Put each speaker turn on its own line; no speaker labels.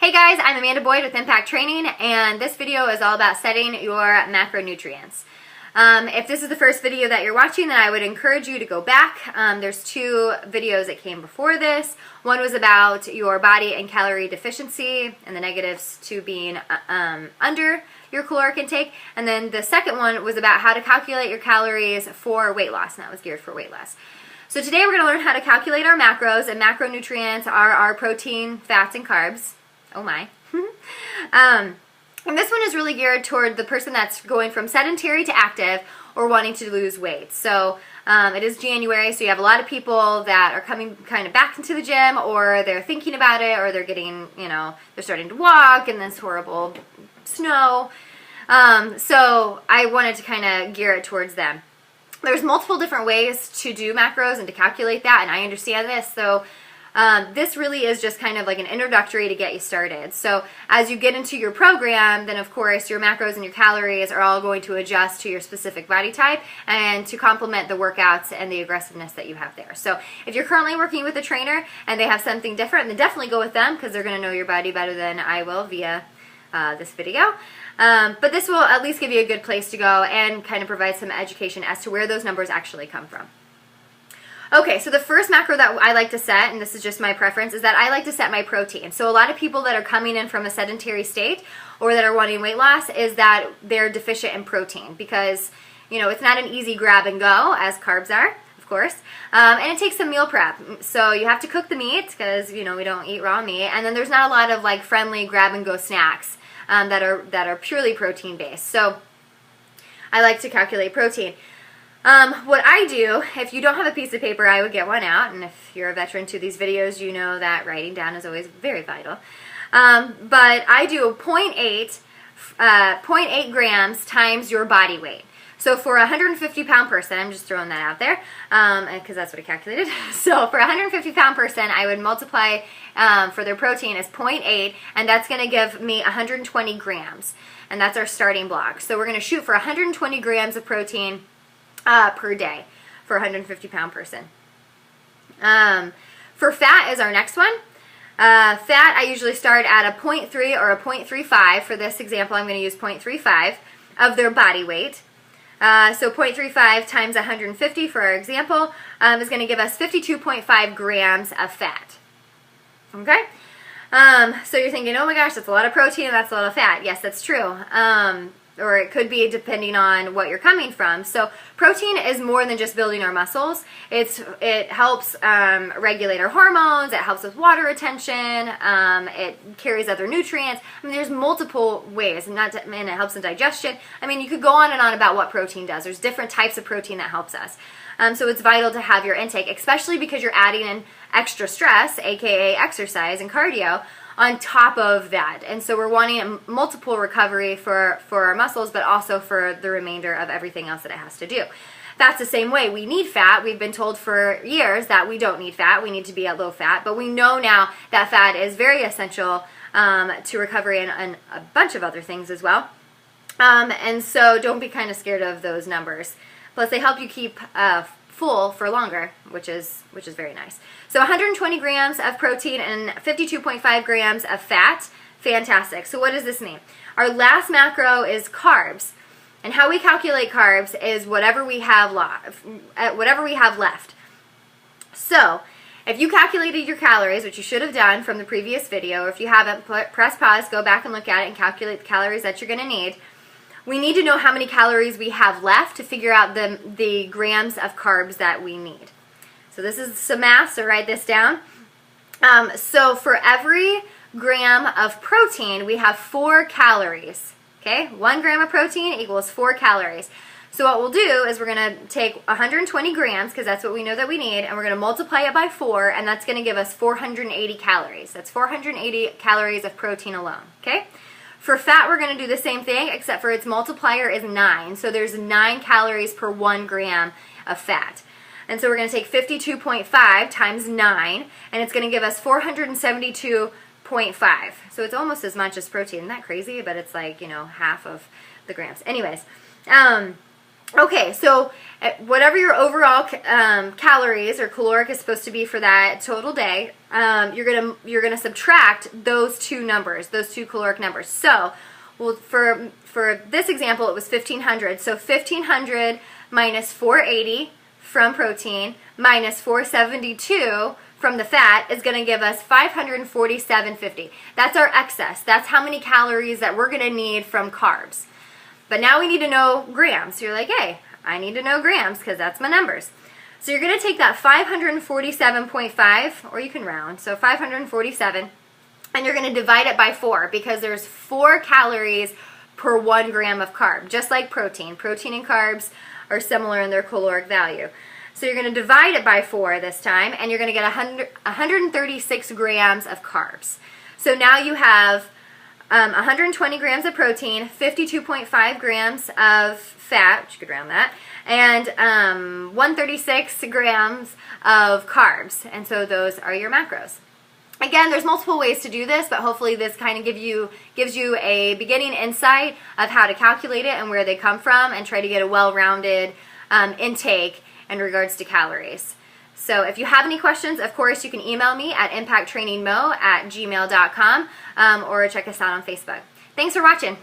Hey guys, I'm Amanda Boyd with Impact Training, and this video is all about setting your macronutrients. If this is the first video that you're watching, then I would encourage you to go back. There's two videos that came before this. One was about your body and calorie deficiency and the negatives to being under your caloric intake, and then the second one was about how to calculate your calories for weight loss, and that was geared for weight loss. So today we're going to learn how to calculate our macros, and macronutrients are our protein, fats, and carbs. Oh my. And this one is really geared toward the person that's going from sedentary to active or wanting to lose weight. So it is January, so you have a lot of people that are coming kind of back into the gym, or they're thinking about it, or they're getting, they're starting to walk in this horrible snow. So I wanted to kind of gear it towards them. There's multiple different ways to do macros and to calculate that, and I understand this. So this really is just kind of like an introductory to get you started. So as you get into your program, then of course your macros and your calories are all going to adjust to your specific body type and to complement the workouts and the aggressiveness that you have there. So if you're currently working with a trainer and they have something different, then definitely go with them, because they're going to know your body better than I will via this video. But this will at least give you a good place to go and kind of provide some education as to where those numbers actually come from. Okay, so the first macro that I like to set, and this is just my preference, is that I like to set my protein. So a lot of people that are coming in from a sedentary state or that are wanting weight loss is that they're deficient in protein, because, it's not an easy grab and go as carbs are, of course, and it takes some meal prep. So you have to cook the meat, because, we don't eat raw meat, and then there's not a lot of like friendly grab and go snacks that are purely protein based. So I like to calculate protein. What I do, if you don't have a piece of paper, I would get one out, and if you're a veteran to these videos, you know that writing down is always very vital. But I do 0.8 grams times your body weight. So for a 150-pound person, I'm just throwing that out there, because that's what I calculated. So for a 150-pound person, I would multiply for their protein as 0.8, and that's going to give me 120 grams, and that's our starting block. So we're going to shoot for 120 grams of protein per day for a 150-pound person. For fat is our next one. Fat, I usually start at a 0.3 or a 0.35. For this example, I'm going to use 0.35 of their body weight. So 0.35 times 150 for our example is going to give us 52.5 grams of fat. Okay? So you're thinking, oh my gosh, that's a lot of protein and that's a lot of fat. Yes, that's true. Or it could be depending on what you're coming from. So protein is more than just building our muscles. It helps regulate our hormones. It helps with water retention. It carries other nutrients. I mean, there's multiple ways, and it helps in digestion. I mean, you could go on and on about what protein does. There's different types of protein that helps us. So it's vital to have your intake, especially because you're adding in extra stress, aka exercise and cardio, on top of that. And so we're wanting a multiple recovery for our muscles, but also for the remainder of everything else that it has to do. That's the same way. We need fat. We've been told for years that we don't need fat. We need to be at low fat. But we know now that fat is very essential to recovery and a bunch of other things as well. And so don't be kind of scared of those numbers. Plus, they help you keep full for longer, which is very nice. So 120 grams of protein and 52.5 grams of fat. Fantastic. So what does this mean? Our last macro is carbs. And how we calculate carbs is whatever we have left. So if you calculated your calories, which you should have done from the previous video, or if you haven't, press pause, go back and look at it and calculate the calories that you're going to need. We need to know how many calories we have left to figure out the grams of carbs that we need. So this is some math, so write this down. So for every gram of protein, we have 4 calories. Okay, 1 gram of protein equals 4 calories. So what we'll do is we're going to take 120 grams, because that's what we know that we need, and we're going to multiply it by 4, and that's going to give us 480 calories. That's 480 calories of protein alone. Okay. For fat, we're going to do the same thing, except for its multiplier is 9. So there's 9 calories per 1 gram of fat. And so we're going to take 52.5 times 9, and it's going to give us 472.5. So it's almost as much as protein. Isn't that crazy? But it's like, half of the grams. Anyways, Okay, so whatever your overall calories or caloric is supposed to be for that total day, you're gonna subtract those two numbers, those two caloric numbers. So, well, for this example, it was 1,500. So 1,500 minus 480 from protein minus 472 from the fat is going to give us 547.50. That's our excess. That's how many calories that we're going to need from carbs. But now we need to know grams. So you're like, hey, I need to know grams because that's my numbers. So you're going to take that 547.5, or you can round, so 547, and you're going to divide it by 4 because there's 4 calories per 1 gram of carb, just like protein. Protein and carbs are similar in their caloric value. So you're going to divide it by 4 this time, and you're going to get 136 grams of carbs. So now you have 120 grams of protein, 52.5 grams of fat, which you could round that, and 136 grams of carbs. And so those are your macros. Again, there's multiple ways to do this, but hopefully this kind of gives you a beginning insight of how to calculate it and where they come from, and try to get a well-rounded intake in regards to calories. So if you have any questions, of course, you can email me at impacttrainingmo@gmail.com or check us out on Facebook. Thanks for watching.